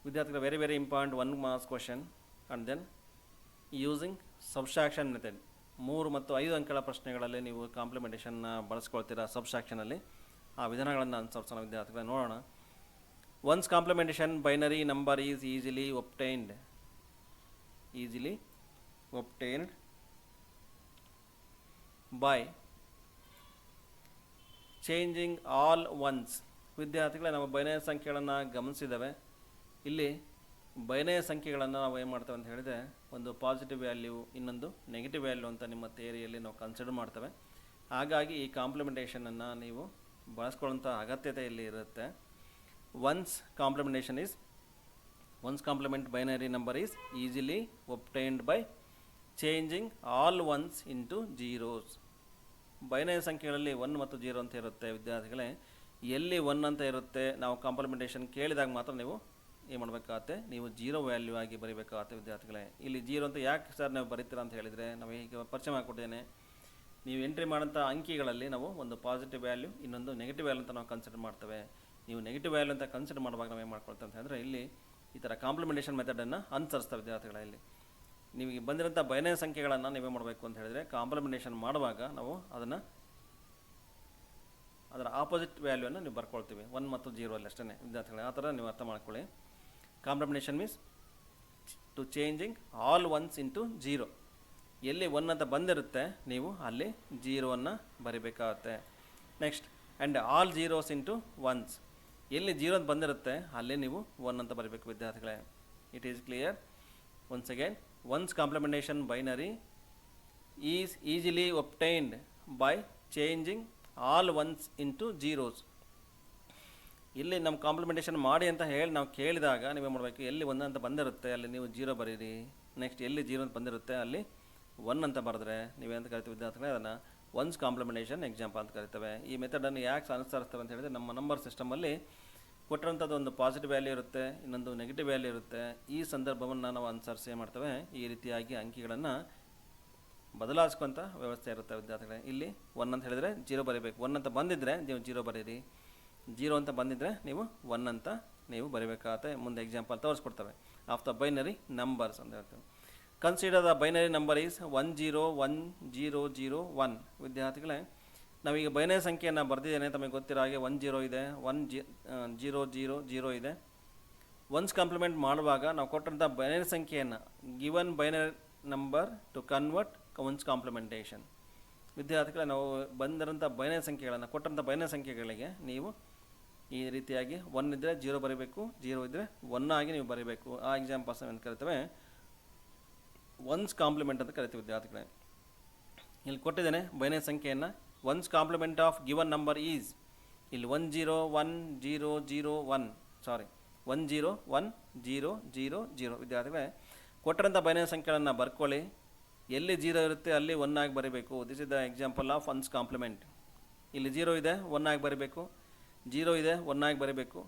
ವಿದ್ಯಾರ್ಥಿಗಳು. Very very important 1 marks question. And then using subtraction method, 3 ಮತ್ತು 5 ಅಂಕಗಳ ಪ್ರಶ್ನೆಗಳಲ್ಲಿ ನೀವು ಕಾಂಪ್ಲಿಮೆಂಟೇಷನ್ನ ಬಳಸ್ಕೊಳ್ತೀರಾ ಸಬ್ಸ್ಟ್ರಾಕ್ಷನಲ್ಲಿ. ಆ ವಿಧಾನಗಳನ್ನು ಅನುಸರಿಸೋಣ ವಿದ್ಯಾರ್ಥಿಗಳೇ. ನೋಡೋಣ. Ones complementation binary number is easily obtained by changing all ones. ವಿದ್ಯಾರ್ಥಿಗಳೇ, ನಾವು ಬೈನರಿ ಸಂಖ್ಯೆಗಳನ್ನು ಗಮನಿಸಿದ್ದೇವೆ. ಇಲ್ಲಿ ಬೈನರಿ ಸಂಖ್ಯೆಗಳನ್ನು ನಾವು ಏನು ಮಾಡ್ತೇವೆ ಅಂತ ಹೇಳಿದರೆ, ಒಂದು ಪಾಸಿಟಿವ್ ವ್ಯಾಲ್ಯೂ, ಇನ್ನೊಂದು ನೆಗೆಟಿವ್ ವ್ಯಾಲ್ಯೂ ಅಂತ ನಿಮ್ಮ ಥಿಯರಿಯಲ್ಲಿ ನಾವು ಕನ್ಸಿಡರ್ ಮಾಡ್ತೇವೆ. ಹಾಗಾಗಿ ಈ ಕಾಂಪ್ಲಿಮೆಂಟೇಷನನ್ನು ನೀವು ಬಳಸ್ಕೊಳ್ಳೋಂಥ ಅಗತ್ಯತೆ ಇಲ್ಲಿ ಇರುತ್ತೆ. Ones complement binary number is easily obtained by changing all ones into zeros. Binary ಸಂಖ್ಯೆಗಳಲ್ಲಿ 1 ಮತ್ತು 0 ಅಂತ ಇರುತ್ತೆ ವಿದ್ಯಾರ್ಥಿಗಳೇ. ಎಲ್ಲಿ 1 ಅಂತ ಇರುತ್ತೆ, ನಾವು ಕಾಂಪ್ಲಿಮೆಂಟೇಷನ್ ಕೇಳಿದಾಗ ಮಾತ್ರ ನೀವು ಏನು ಮಾಡಬೇಕಾಗತ್ತೆ? ನೀವು 0 ವ್ಯಾಲ್ಯೂ ಆಗಿ ಬರೀಬೇಕಾಗತ್ತೆ ವಿದ್ಯಾರ್ಥಿಗಳೇ. ಇಲ್ಲಿ 0 ಅಂತ ಯಾಕೆ ಸರ್ ನೀವು ಬರೀತೀರಾ ಅಂತ ಹೇಳಿದರೆ, ನಾವು ಈಗ ಪರಿಚಯ ಮಾಡಿಕೊಟ್ಟಿದ್ದೇನೆ. ನೀವು ಎಂಟ್ರಿ ಮಾಡೋಂಥ ಅಂಕಿಗಳಲ್ಲಿ ನಾವು ಒಂದು ಪಾಸಿಟಿವ್ ವ್ಯಾಲ್ಯೂ, ಇನ್ನೊಂದು ನೆಗೆಟಿವ್ ವ್ಯಾಲ್ಯೂ ಅಂತ ನಾವು ಕನ್ಸಿಡರ್ ಮಾಡ್ತೇವೆ. ನೀವು ನೆಗೆಟಿವ್ ವ್ಯಾಲ್ಯೂ ಅಂತ ಕನ್ಸಿಡರ್ ಮಾಡುವಾಗ ನಾವು ಏನು ಮಾಡ್ಕೊಳ್ತೇವೆ ಅಂತ ಹೇಳಿದ್ರೆ, ಇಲ್ಲಿ ಈ ಥರ ಕಾಂಪ್ಲಿಮೆಂಟೇಷನ್ ಮೆಥಡನ್ನು ಅನುಸರಿಸ್ತೇವೆ ವಿದ್ಯಾರ್ಥಿಗಳ. ಇಲ್ಲಿ ನಿಮಗೆ ಬಂದಿರೋಂಥ ಬೈನರಿ ಸಂಖ್ಯೆಗಳನ್ನು ನೀವೇ ಮಾಡಬೇಕು ಅಂತ ಹೇಳಿದರೆ, ಕಾಂಪ್ಲಿಮೆಂಟೇಷನ್ ಮಾಡುವಾಗ ನಾವು ಅದರ ಆಪೋಸಿಟ್ ವ್ಯಾಲ್ಯೂವನ್ನು ನೀವು ಬರ್ಕೊಳ್ತೀವಿ, 1 ಮತ್ತು 0 ಅಲ್ಲಿ ಅಷ್ಟೇ ವಿದ್ಯಾರ್ಥಿಗಳೇ. ಆ ಥರ ನೀವು ಅರ್ಥ ಮಾಡ್ಕೊಳ್ಳಿ. Complementation means to changing all ones into 0. ಎಲ್ಲಿ 1 ಅಂತ ಬಂದಿರುತ್ತೆ ನೀವು ಅಲ್ಲಿ 0ವನ್ನು ಬರಿಬೇಕಾಗುತ್ತೆ. Next and all zeros into ones. ಎಲ್ಲಿ 0 ಅಂತ ಬಂದಿರುತ್ತೆ ಅಲ್ಲಿ ನೀವು 1 ಅಂತ ಬರೀಬೇಕು ವಿದ್ಯಾರ್ಥಿಗಳೇ. It is clear. Ones again, ones complementation binary is easily obtained by changing all ones into zeros. ಇಲ್ಲಿ ನಮ್ಮ ಕಾಂಪ್ಲಿಮೆಂಟೇಷನ್ ಮಾಡಿ ಅಂತ ಹೇಳಿ ನಾವು ಕೇಳಿದಾಗ ನೀವೇ ಮಾಡಬೇಕು, ಎಲ್ಲಿ 1 ಅಂತ ಬಂದಿರುತ್ತೆ ಅಲ್ಲಿ ನೀವು 0 ಬರೀರಿ. ನೆಕ್ಸ್ಟ್ ಎಲ್ಲಿ 0 ಅಂತ ಬಂದಿರುತ್ತೆ ಅಲ್ಲಿ 1 ಅಂತ ಬರೆದ್ರೆ ನೀವೇಂತ ಕರಿತೀವಿ ವಿದ್ಯಾರ್ಥಿಗಳೇ, ಅದನ್ನು ಒನ್ಸ್ ಕಾಂಪ್ಲಿಮೆಂಟೇಷನ್ ಎಕ್ಸಾಂಪಲ್ ಅಂತ ಕರಿತೇವೆ. ಈ ಮೆಥಡನ್ನು ಯಾಕೆ ಅನುಸರಿಸ್ತೇವೆ ಅಂತ ಹೇಳಿದರೆ, ನಮ್ಮ ನಂಬರ್ ಸಿಸ್ಟಮಲ್ಲಿ ಕೊಟ್ಟಿರೋಂಥದ್ದು ಒಂದು ಪಾಸಿಟಿವ್ ವ್ಯಾಲ್ಯೂ ಇರುತ್ತೆ, ಇನ್ನೊಂದು ನೆಗೆಟಿವ್ ವ್ಯಾಲ್ಯೂ ಇರುತ್ತೆ. ಈ ಸಂದರ್ಭವನ್ನು ನಾವು ಅನುಸರಿಸಿ ಏನು ಮಾಡ್ತೇವೆ, ಈ ರೀತಿಯಾಗಿ ಅಂಕಿಗಳನ್ನು ಬದಲಾಯಿಸ್ಕೊಂಥ ವ್ಯವಸ್ಥೆ ಇರುತ್ತೆ ವಿದ್ಯಾರ್ಥಿಗಳೇ. ಇಲ್ಲಿ 1 ಅಂತ ಹೇಳಿದರೆ 0 ಬರೀಬೇಕು. 1 ಅಂತ ಬಂದಿದ್ದರೆ ನೀವು 0 ಬರೀರಿ, 0 ಅಂತ ಬಂದಿದ್ದರೆ ನೀವು 1 ಅಂತ ನೀವು ಬರೀಬೇಕಾಗತ್ತೆ. ಮುಂದೆ ಎಕ್ಸಾಂಪಲ್ ತೋರಿಸ್ಕೊಡ್ತವೆ ಆಫ್ ದ ಬೈನರಿ ನಂಬರ್ಸ್ ಅಂತ ಹೇಳ್ತೇವೆ. Consider the binary number is 1 0 1 0 0 1. ವಿದ್ಯಾರ್ಥಿಗಳೇ, ನಾವೀಗ ಬೈನರಿ ಸಂಖ್ಯೆಯನ್ನು ಬರೆದಿದ್ದೇನೆ, ತಮಗೆ ಗೊತ್ತಿರೋ ಹಾಗೆ 1 0 ಇದೆ, 1 0 0 0 ಇದೆ, ಒನ್ಸ್ ಕಾಂಪ್ಲಿಮೆಂಟ್ ಮಾಡುವಾಗ ನಾವು ಕೊಟ್ಟಂಥ ಬೈನರಿ ಸಂಖ್ಯೆಯನ್ನು given binary number to convert ones complementation. ವಿದ್ಯಾರ್ಥಿಗಳ ನಾವು ಬಂದಿರೋಂಥ ಬೈನರಿ ಸಂಖ್ಯೆಗಳನ್ನು ಕೊಟ್ಟಂಥ ಬೈನರಿ ಸಂಖ್ಯೆಗಳಿಗೆ ನೀವು ಈ ರೀತಿಯಾಗಿ 1 ಇದ್ದರೆ 0 ಬರೀಬೇಕು, 0 ಇದ್ದರೆ 1 ಆಗಿ ನೀವು ಬರೀಬೇಕು. ಆ ಎಕ್ಸಾಂಪಲ್ಸ್ ಏನು ಕರಿತೇವೆ ಒನ್ಸ್ ಕಾಂಪ್ಲಿಮೆಂಟ್ ಅಂತ ಕರಿತೀವಿ ವಿದ್ಯಾರ್ಥಿಗಳೇ. ಇಲ್ಲಿ ಕೊಟ್ಟಿದ್ದೇನೆ ಬೈನರಿ ಸಂಖ್ಯೆಯನ್ನು. Once complement of given number is, ಇಲ್ಲಿ 1 0 1 0 0 1 ಸಾರಿ 1 0 1 0 0 0. ವಿದ್ಯಾರ್ಥಿಗಳೇ ಕೊಟ್ಟರಂಥ ಬೈನರಿ ಸಂಖ್ಯೆಗಳನ್ನು ಬರ್ಕೊಳ್ಳಿ. ಎಲ್ಲಿ 0 ಇರುತ್ತೆ ಅಲ್ಲಿ 1 ಆಗಿ ಬರೀಬೇಕು. This is the example of one's compliment. ಇಲ್ಲಿ 0 ಇದೆ 1 ಆಗಿ ಬರೀಬೇಕು, 0 ಇದೆ 1 ಆಗಿ ಬರೀಬೇಕು.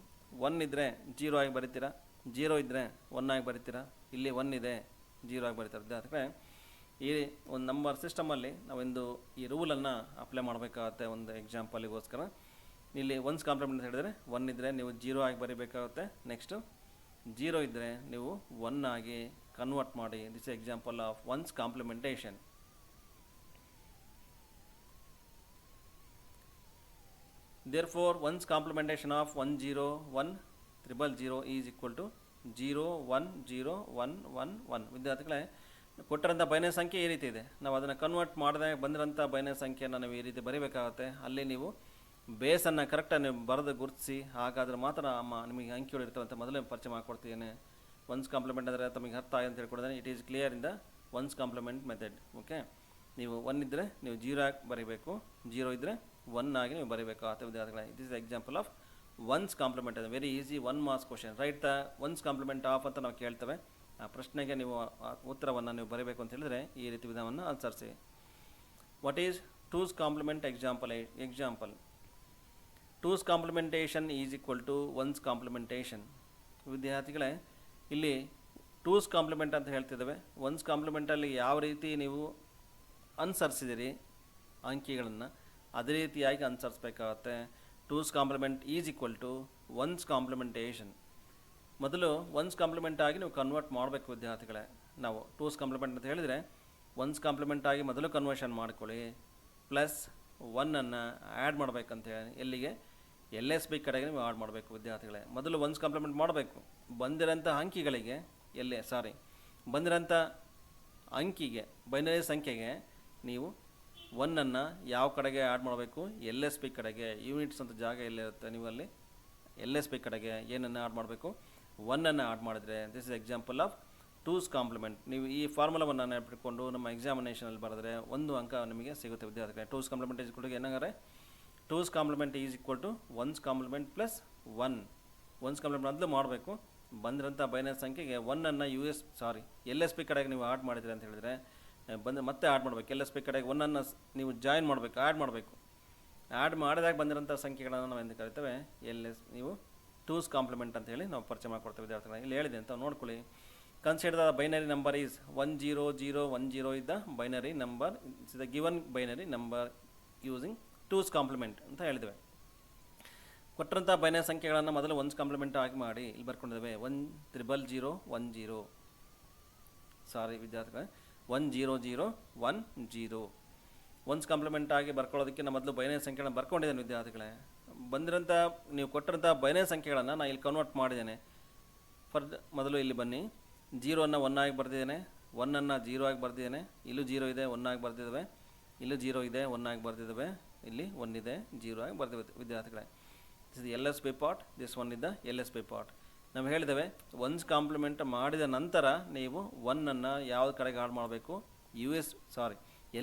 1 ಇದ್ದರೆ 0 ಆಗಿ ಬರೀತೀರಾ, 0 ಇದ್ದರೆ 1 ಆಗಿ ಬರೀತೀರಾ. ಇಲ್ಲಿ 1 ಇದೆ 0 ಆಗಿ ಬರೀತಾರೆ. ವಿದ್ಯಾರ್ಥಿಗಳೇ ಈ ಒಂದು ನಂಬರ್ ಸಿಸ್ಟಮಲ್ಲಿ ನಾವೊಂದು ಈ ರೂಲನ್ನು ಅಪ್ಲೈ ಮಾಡಬೇಕಾಗುತ್ತೆ ಒಂದು ಎಕ್ಸಾಂಪಲಿಗೋಸ್ಕರ. ಇಲ್ಲಿ ಒನ್ಸ್ ಕಾಂಪ್ಲಿಮೆಂಟ್ ಅಂತ ಹೇಳಿದರೆ 1 ಇದ್ದರೆ ನೀವು 0 ಆಗಿ ಬರೀಬೇಕಾಗುತ್ತೆ. ನೆಕ್ಸ್ಟು 0 ಇದ್ದರೆ ನೀವು 1 ಆಗಿ ಕನ್ವರ್ಟ್ ಮಾಡಿ. This example of one's complementation. Therefore, one's complementation of 1 0 1 0 0 is equal to 0 1 0 1 1 1. ವಿದ್ಯಾರ್ಥಿಗಳೇ ಕೊಟ್ಟರಂಥ ಬೈನರಿ ಸಂಖ್ಯೆ ಈ ರೀತಿ ಇದೆ. ನಾವು ಅದನ್ನು ಕನ್ವರ್ಟ್ ಮಾಡಿದಾಗ ಬಂದಿರೋಂಥ ಬೈನರಿ ಸಂಖ್ಯೆಯನ್ನು ನಾವು ಈ ರೀತಿ ಬರೀಬೇಕಾಗುತ್ತೆ. ಅಲ್ಲಿ ನೀವು ಬೇಸನ್ನು ಕರೆಕ್ಟಾಗಿ ನೀವು ಬರೆದು ಗುರುತಿಸಿ, ಹಾಗಾದರೆ ಮಾತ್ರ ನಿಮಗೆ ಅಂಕಿಗಳು ಇರ್ತವೆ ಅಂತ ಮೊದಲೇ ಪರಿಚಯ ಮಾಡಿಕೊಡ್ತೀನಿ. ಒನ್ಸ್ ಕಾಂಪ್ಲಿಮೆಂಟ್ ಅಂದರೆ ತಮಗೆ ಅರ್ಥ ಆಗಿ ಅಂತ ಹೇಳ್ಕೊಡ್ತಾನೆ. It is clear in the one's complement method. Okay, ನೀವು 1 ಇದ್ದರೆ ನೀವು 0 ಆಗಿ ಬರೀಬೇಕು, 0 ಇದ್ದರೆ 1 ಆಗಿ ನೀವು ಬರೀಬೇಕಾಗುತ್ತೆ ವಿದ್ಯಾರ್ಥಿಗಳೇ. It is example of one's complement. ಅದು very easy 1 marks question. Write the one's complement of ಅಂತ ನಾವು ಕೇಳ್ತೇವೆ. ಆ ಪ್ರಶ್ನೆಗೆ ನೀವು ಉತ್ತರವನ್ನು ನೀವು ಬರೀಬೇಕು ಅಂತ ಹೇಳಿದರೆ ಈ ರೀತಿ ವಿಧಾನವನ್ನು ಅನುಸರಿಸಿ. What is two's complement example. Two's complementation is equal to one's complementation. ವಿದ್ಯಾರ್ಥಿಗಳೇ ಇಲ್ಲಿ ಟೂಸ್ ಕಾಂಪ್ಲಿಮೆಂಟ್ ಅಂತ ಹೇಳ್ತಿದ್ದೇವೆ. ಒನ್ಸ್ ಕಾಂಪ್ಲಿಮೆಂಟಲ್ಲಿ ಯಾವ ರೀತಿ ನೀವು ಅನುಸರಿಸಿದಿರಿ ಅಂಕಿಗಳನ್ನು ಅದೇ ರೀತಿಯಾಗಿ ಅನುಸರಿಸಬೇಕಾಗತ್ತೆ. Two's complement is equal to one's complementation. ಮೊದಲು ಒನ್ಸ್ ಕಾಂಪ್ಲಿಮೆಂಟ್ ಆಗಿ ನೀವು ಕನ್ವರ್ಟ್ ಮಾಡಬೇಕು ವಿದ್ಯಾರ್ಥಿಗಳೇ. ನಾವು ಟೂಸ್ ಕಾಂಪ್ಲಿಮೆಂಟ್ ಅಂತ ಹೇಳಿದರೆ ಒನ್ಸ್ ಕಾಂಪ್ಲಿಮೆಂಟ್ ಆಗಿ ಮೊದಲು ಕನ್ವರ್ಷನ್ ಮಾಡ್ಕೊಳ್ಳಿ, ಪ್ಲಸ್ 1ಅನ್ನು ಆ್ಯಡ್ ಮಾಡಬೇಕಂತ ಹೇಳಿ ಎಲ್ಲಿಗೆ LSB ಕಡೆಗೆ ನೀವು ಆ್ಯಡ್ ಮಾಡಬೇಕು ವಿದ್ಯಾರ್ಥಿಗಳೇ. ಮೊದಲು ಒನ್ಸ್ ಕಾಂಪ್ಲಿಮೆಂಟ್ ಮಾಡಬೇಕು. ಬಂದಿರೋಂಥ ಅಂಕಿಗಳಿಗೆ ಬಂದಿರೋಂಥ ಅಂಕಿಗೆ ಬೈನರಿ ಸಂಖ್ಯೆಗೆ ನೀವು 1ಅನ್ನು ಯಾವ ಕಡೆಗೆ ಆ್ಯಡ್ ಮಾಡಬೇಕು, LSB ಕಡೆಗೆ. ಯೂನಿಟ್ಸ್ ಅಂತ ಜಾಗ ಎಲ್ಲಿರುತ್ತೆ ನೀವು ಅಲ್ಲಿ LSB ಕಡೆಗೆ ಏನನ್ನು ಆ್ಯಡ್ ಮಾಡಬೇಕು, 1ಅನ್ನು ಆ್ಯಡ್ ಮಾಡಿದರೆ this is example of twos compliment. ನೀವು ಈ ಫಾರ್ಮುಲಾವನ್ನು ನೆನಪಿಟ್ಕೊಂಡು ನಮ್ಮ ಎಕ್ಸಾಮಿನೇಷನಲ್ಲಿ ಬರೆದ್ರೆ 1 ಅಂಕ ನಿಮಗೆ ಸಿಗುತ್ತೆ ವಿದ್ಯಾರ್ಥಿಗಳೇ. Two's complement is equal to ಏನಾಗಾರೆ two's complement is equal to one's complement plus 1. One's complement ಮೊದಲು ಮಾಡಬೇಕು. ಬಂದಿರೋಂಥ ಬೈನರಿ ಸಂಖ್ಯೆಗೆ 1ಅನ್ನು LSB ಕಡೆಗೆ ನೀವು ಆ್ಯಡ್ ಮಾಡಿದ್ರಿ ಅಂತ ಹೇಳಿದರೆ ಮತ್ತೆ ಆ್ಯಡ್ ಮಾಡಬೇಕು. LSB ಕಡೆಗೆ 1ಅನ್ನು ನೀವು ಜಾಯಿನ್ ಮಾಡಬೇಕು, ಆ್ಯಡ್ ಮಾಡಬೇಕು. ಆ್ಯಡ್ ಮಾಡಿದಾಗ ಬಂದಿರೋಂಥ ಸಂಖ್ಯೆಗಳನ್ನು ನಾವು ಎಂದು ಕರಿತೇವೆ ನೀವು ಟೂಸ್ ಕಾಂಪ್ಲಿಮೆಂಟ್ ಅಂತ ಹೇಳಿ ನಾವು ಪರಿಚಯ ಮಾಡಿಕೊಡ್ತೇವೆ ವಿದ್ಯಾರ್ಥಿಗಳೇ. ಇಲ್ಲಿ ಹೇಳಿದೆ ಅಂತ ನೋಡ್ಕೊಳ್ಳಿ. Consider the binary number is 1 0 0 1 0 ಇದ್ದ binary number it's the given binary number using twos complement ಅಂತ ಹೇಳಿದ್ದೇವೆ. ಕೊಟ್ಟರಂಥ ಬೈನರಿ ಸಂಖ್ಯೆಗಳನ್ನು ಮೊದಲು ಒನ್ಸ್ ಕಾಂಪ್ಲಿಮೆಂಟ್ ಆಗಿ ಮಾಡಿ ಇಲ್ಲಿ ಬರ್ಕೊಂಡಿದ್ದೇವೆ. 1 0 0 1 0 ವಿದ್ಯಾರ್ಥಿಗಳೇ 1 0 0 1 0. ಒನ್ಸ್ ಕಾಂಪ್ಲಿಮೆಂಟ್ ಆಗಿ ಬರ್ಕೊಳ್ಳೋದಕ್ಕೆ ನಾನು ಮೊದಲು ಬೈನರಿ ಸಂಖ್ಯೆಗಳನ್ನು ಬರ್ಕೊಂಡಿದ್ದೇನೆ ವಿದ್ಯಾರ್ಥಿಗಳೇ. ಬಂದಿರೋಂಥ ನೀವು ಕೊಟ್ಟಿರೋಂಥ ಬೈನರಿ ಸಂಖ್ಯೆಗಳನ್ನು ನಾನು ಇಲ್ಲಿ ಕನ್ವರ್ಟ್ ಮಾಡಿದ್ದೇನೆ. ಮೊದಲು ಇಲ್ಲಿ ಬನ್ನಿ. 0ಅನ್ನು 1 ಆಗಿ ಬರೆದಿದ್ದೇನೆ, 1ಅನ್ನು 0 ಆಗಿ ಬರೆದಿದ್ದೇನೆ. ಇಲ್ಲೂ 0 ಇದೆ 1 ಆಗಿ ಬರೆದಿದ್ದೇವೆ, ಇಲ್ಲೂ 0 ಇದೆ 1 ಆಗಿ ಬರೆದಿದ್ದೇವೆ, ಇಲ್ಲಿ 1 ಇದೆ 0 ಆಗಿ ಬರೆದಿವೆ ವಿದ್ಯಾರ್ಥಿಗಳೇ. This is LSB part, this 1 ಇದ್ದ LSB ಪಾರ್ಟ್. ನಾವು ಹೇಳಿದ್ದೇವೆ ಒನ್ಸ್ ಕಾಂಪ್ಲಿಮೆಂಟ್ ಮಾಡಿದ ನಂತರ ನೀವು 1ಅನ್ನು ಯಾವ ಕಡೆಗೆ ಆಡ್ ಮಾಡಬೇಕು,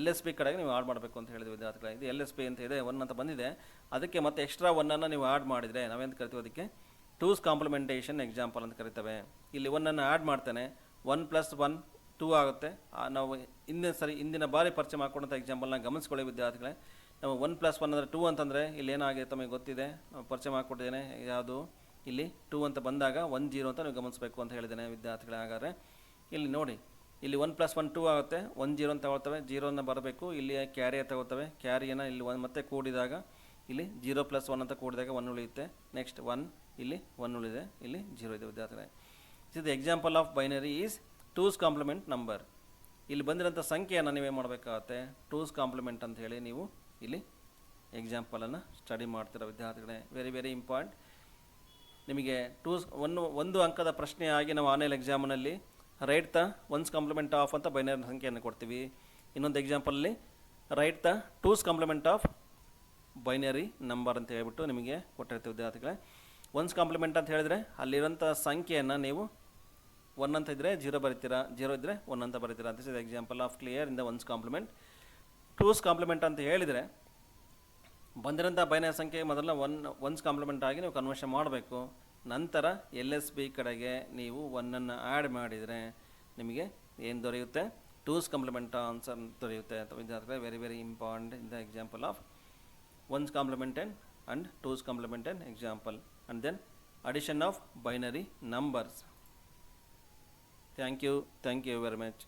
LSB ಕಡೆಗೆ ನೀವು ಆಡ್ ಮಾಡಬೇಕು ಅಂತ ಹೇಳಿದ್ವಿ ವಿದ್ಯಾರ್ಥಿಗಳೇ. ಇದು LSB ಅಂತ ಇದೆ 1 ಅಂತ ಬಂದಿದೆ, ಅದಕ್ಕೆ ಮತ್ತೆ ಎಕ್ಸ್ಟ್ರಾ 1ಅನ್ನು ನೀವು ಆಡ್ ಮಾಡಿದರೆ ನಾವೇನು ಕರಿತೀವಿ ಅದಕ್ಕೆ ಟೂಸ್ ಕಾಂಪ್ಲಿಮೆಂಟೇಷನ್ ಎಕ್ಸಾಂಪಲ್ ಅಂತ ಕರಿತೇವೆ. ಇಲ್ಲಿ 1ಅನ್ನು ಆ್ಯಡ್ ಮಾಡ್ತೇನೆ, 1 + 1 2 ಆಗುತ್ತೆ. ನಾವು ಹಿಂದಿನ ಬಾರಿ ಪರಿಚಯ ಮಾಡ್ಕೊಂಡಂಥ ಎಕ್ಸಾಂಪಲ್ನ ಗಮನಿಸ್ಕೊಳ್ಳಿ ವಿದ್ಯಾರ್ಥಿಗಳೇ. ನಾವು 1 + 1 ಅಂದರೆ 2 ಅಂತಂದರೆ ಇಲ್ಲಿ ಏನಾಗಿದೆ ತಮಗೆ ಗೊತ್ತಿದೆ, ಪರಿಚಯ ಮಾಡಿಕೊಟ್ಟಿದ್ದೇನೆ. ಯಾವುದು ಇಲ್ಲಿ 2 ಅಂತ ಬಂದಾಗ 1 0 ಅಂತ ನೀವು ಗಮನಿಸಬೇಕು ಅಂತ ಹೇಳಿದ್ದೇನೆ ವಿದ್ಯಾರ್ಥಿಗಳೇ. ಹಾಗಾದರೆ ಇಲ್ಲಿ ನೋಡಿ, ಇಲ್ಲಿ 1 + 1 2 ಆಗುತ್ತೆ, 1 0 ಅಂತ ತಗೊಳ್ತವೆ, 0ನ ಬರಬೇಕು. ಇಲ್ಲಿ ಕ್ಯಾರಿಯ ತಗೋತವೆ, ಕ್ಯಾರಿಯನ್ನು ಇಲ್ಲಿ 1 ಮತ್ತೆ ಕೂಡಿದಾಗ ಇಲ್ಲಿ 0 + 1 ಅಂತ ಕೂಡಿದಾಗ 1 ಉಳಿಯುತ್ತೆ. ನೆಕ್ಸ್ಟ್ 1 ಇಲ್ಲಿ 1 ಉಳಿದೆ, ಇಲ್ಲಿ 0 ಇದೆ ವಿದ್ಯಾರ್ಥಿಗಳೇ. ಇದು example of binary is two's compliment number. ಇಲ್ಲಿ ಬಂದಿರೋಂಥ ಸಂಖ್ಯೆಯನ್ನು ನೀವೇನು ಮಾಡಬೇಕಾಗತ್ತೆ, ಟೂಸ್ ಕಾಂಪ್ಲಿಮೆಂಟ್ ಅಂತ ಹೇಳಿ ನೀವು ಇಲ್ಲಿ ಎಕ್ಸಾಂಪಲನ್ನು ಸ್ಟಡಿ ಮಾಡ್ತೀರ ವಿದ್ಯಾರ್ಥಿಗಳೇ. Very very important. ನಿಮಗೆ ಒಂದು ಅಂಕದ ಪ್ರಶ್ನೆಯಾಗಿ ನಾವು ಆನ್ಲೈನ್ ಎಕ್ಸಾಮ್ನಲ್ಲಿ write the one's complement of ಅಂತ ಬೈನರಿ ಸಂಖ್ಯೆಯನ್ನು ಕೊಡ್ತೀವಿ. ಇನ್ನೊಂದು ಎಕ್ಸಾಂಪಲಲ್ಲಿ write the two's complement of binary number ಅಂತ ಹೇಳ್ಬಿಟ್ಟು ನಿಮಗೆ ಕೊಟ್ಟಿರ್ತೀವಿ ವಿದ್ಯಾರ್ಥಿಗಳೇ. ಒನ್ಸ್ ಕಾಂಪ್ಲಿಮೆಂಟ್ ಅಂತ ಹೇಳಿದರೆ ಅಲ್ಲಿರೋಂಥ ಸಂಖ್ಯೆಯನ್ನು ನೀವು 1 ಅಂತ ಇದ್ದರೆ 0 ಬರೀತೀರಾ, 0 ಇದ್ದರೆ 1 ಅಂತ ಬರೀತೀರಾ. This is example of clear in the one's complement. Two's complement ಅಂತ ಹೇಳಿದರೆ ಬಂದಿರೋಂಥ ಬೈನರಿ ಸಂಖ್ಯೆ ಮೊದಲ ಒನ್ಸ್ ಕಾಂಪ್ಲಿಮೆಂಟ್ ಆಗಿ ನೀವು ಕನ್ವರ್ಷನ್ ಮಾಡಬೇಕು. ನಂತರ LSB ಕಡೆಗೆ ನೀವು 1ಅನ್ನು ಆ್ಯಡ್ ಮಾಡಿದರೆ ನಿಮಗೆ ಏನು ದೊರೆಯುತ್ತೆ, ಟೂಸ್ ಕಾಂಪ್ಲಿಮೆಂಟ್ ಆನ್ಸರ್ ದೊರೆಯುತ್ತೆ. ಅಥವಾ ವಿದ್ಯಾರ್ಥಿಗಳೇ, very very important in the example of ones complemented and twos complemented example, and then addition of binary numbers. Thank you very much.